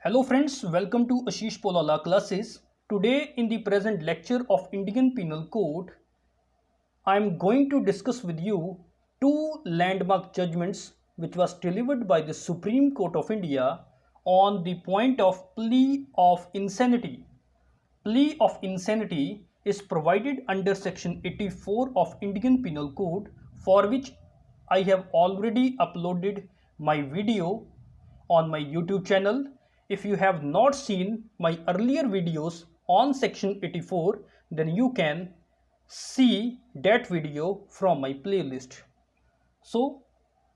Hello friends, welcome to Ashish Polala classes. Today in the present lecture of Indian Penal Code, I am going to discuss with you two landmark judgments which was delivered by the Supreme Court of India on the point of plea of insanity. Plea of insanity is provided under section 84 of Indian Penal Code, for which I have already uploaded my video on my YouTube channel. If you have not seen my earlier videos on section 84, then you can see that video from my playlist. So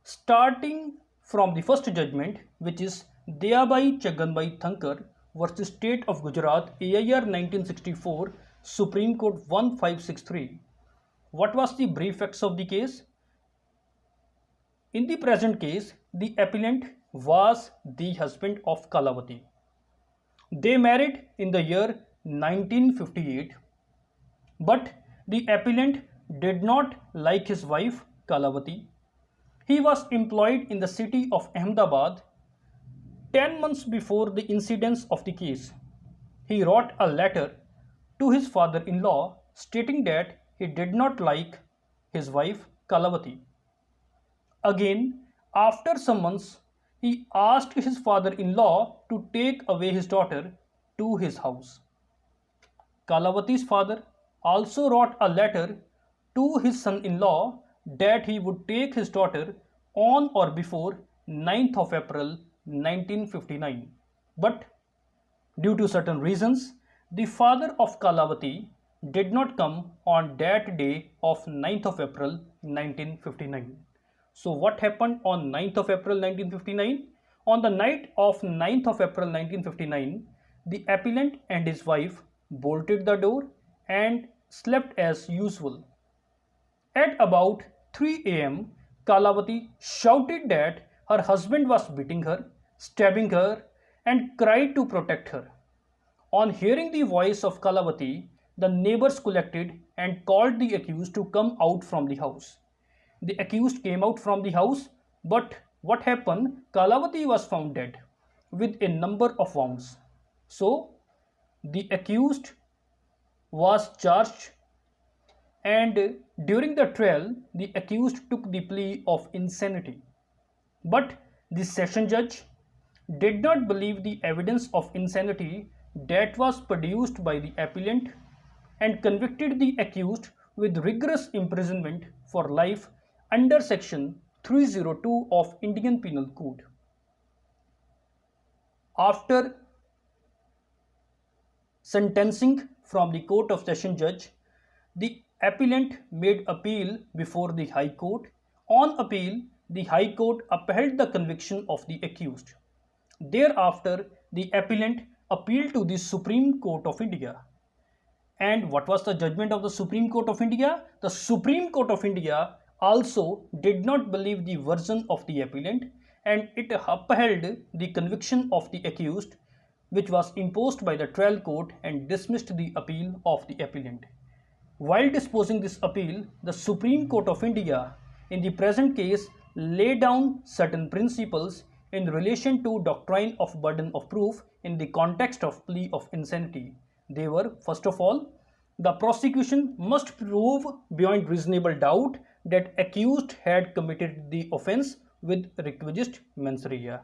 starting from the first judgment, which is Dayabai Chagganbai Thankar versus State of Gujarat, AIR 1964, Supreme Court 1563. What was the brief facts of the case? In the present case, the appellant was the husband of Kalavati. They married in the year 1958, but the appellant did not like his wife Kalavati. He was employed in the city of Ahmedabad. 10 months before the incidence of the case, he wrote a letter to his father-in-law stating that he did not like his wife Kalavati. Again, after some months, he asked his father-in-law to take away his daughter to his house. Kalavati's father also wrote a letter to his son-in-law that he would take his daughter on or before 9th of April 1959. But due to certain reasons, the father of Kalavati did not come on that day of 9th of April 1959. So what happened on 9th of April 1959? On the night of 9th of April 1959, the appellant and his wife bolted the door and slept as usual. At about 3 a.m., Kalavati shouted that her husband was beating her, stabbing her, and cried to protect her. On hearing the voice of Kalavati, the neighbors collected and called the accused to come out from the house. The accused came out from the house, but what happened? Kalavati was found dead with a number of wounds. So, the accused was charged, and during the trial, the accused took the plea of insanity. But the session judge did not believe the evidence of insanity that was produced by the appellant and convicted the accused with rigorous imprisonment for life under section 302 of Indian Penal Code. After sentencing from the Court of Session Judge, the appellant made appeal before the High Court. On appeal, the High Court upheld the conviction of the accused. Thereafter, the appellant appealed to the Supreme Court of India. And what was the judgment of the Supreme Court of India? The Supreme Court of India also did not believe the version of the appellant, and it upheld the conviction of the accused, which was imposed by the trial court, and dismissed the appeal of the appellant. While disposing this appeal, the Supreme Court of India in the present case laid down certain principles in relation to doctrine of burden of proof in the context of plea of insanity. They were, first of all, the prosecution must prove beyond reasonable doubt that accused had committed the offence with requisite mens rea.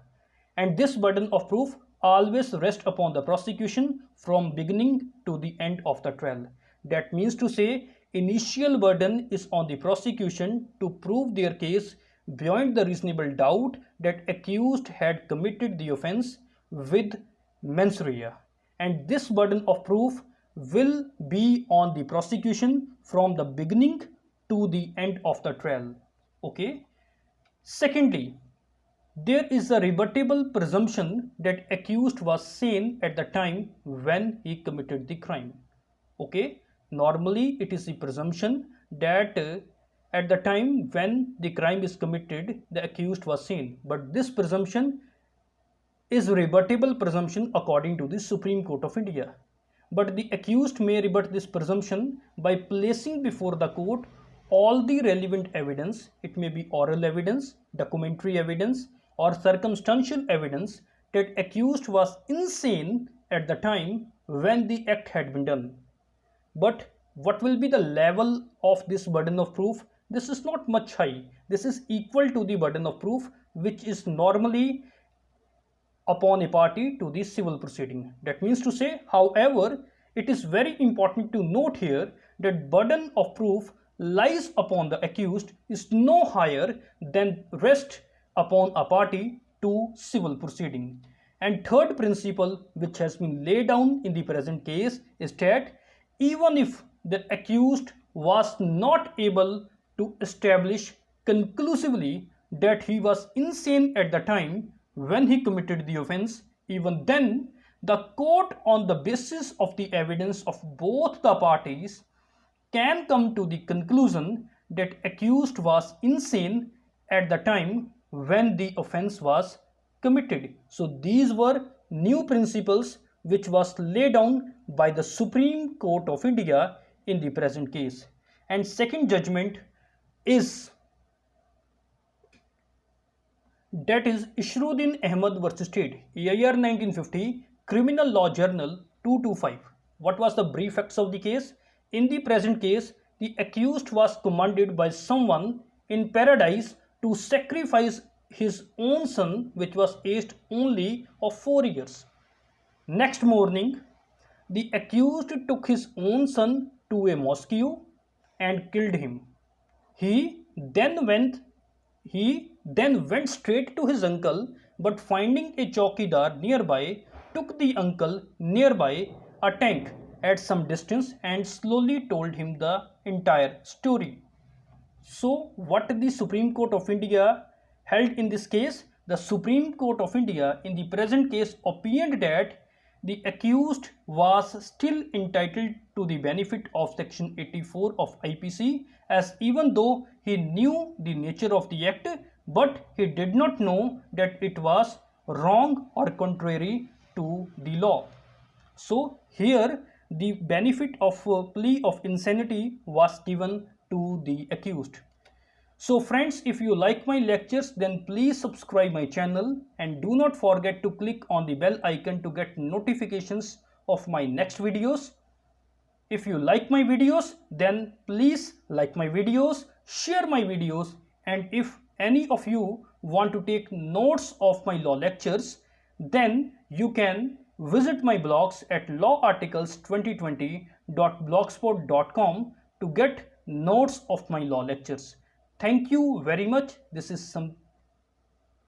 And this burden of proof always rests upon the prosecution from beginning to the end of the trial. That means to say, initial burden is on the prosecution to prove their case beyond the reasonable doubt that accused had committed the offence with mens rea. And this burden of proof will be on the prosecution from the beginning to the end of the trial. Okay. Secondly, there is a rebuttable presumption that accused was sane at the time when he committed the crime. Okay. Normally, it is the presumption that at the time when the crime is committed, the accused was sane. But this presumption is rebuttable presumption according to the Supreme Court of India. But the accused may rebut this presumption by placing before the court all the relevant evidence. It may be oral evidence, documentary evidence, or circumstantial evidence that accused was insane at the time when the act had been done. But what will be the level of this burden of proof? This is not much high. This is equal to the burden of proof which is normally upon a party to the civil proceeding. That means to say, however, it is very important to note here that burden of proof lies upon the accused is no higher than rest upon a party to civil proceeding. And third principle which has been laid down in the present case is that even if the accused was not able to establish conclusively that he was insane at the time when he committed the offense, even then the court, on the basis of the evidence of both the parties, can come to the conclusion that accused was insane at the time when the offense was committed. So these were new principles which was laid down by the Supreme Court of India in the present case. And second judgment is, that is Ishruddin Ahmed versus State, AIR 1950, Criminal Law Journal 225. What was the brief facts of the case? In the present case, the accused was commanded by someone in paradise to sacrifice his own son, which was aged only of 4 years. Next morning, the accused took his own son to a mosque and killed him. He then went straight to his uncle, but finding a chowkidar nearby, took the uncle nearby a tank at some distance and slowly told him the entire story. So what the Supreme Court of India held in this case? The Supreme Court of India in the present case opined that the accused was still entitled to the benefit of section 84 of IPC, as even though he knew the nature of the act, but he did not know that it was wrong or contrary to the law. So here the benefit of plea of insanity was given to the accused. So friends, if you like my lectures, then please subscribe my channel and do not forget to click on the bell icon to get notifications of my next videos. If you like my videos, then please like my videos, share my videos, and if any of you want to take notes of my law lectures, then you can visit my blogs at lawarticles2020.blogspot.com to get notes of my law lectures. Thank you very much. This is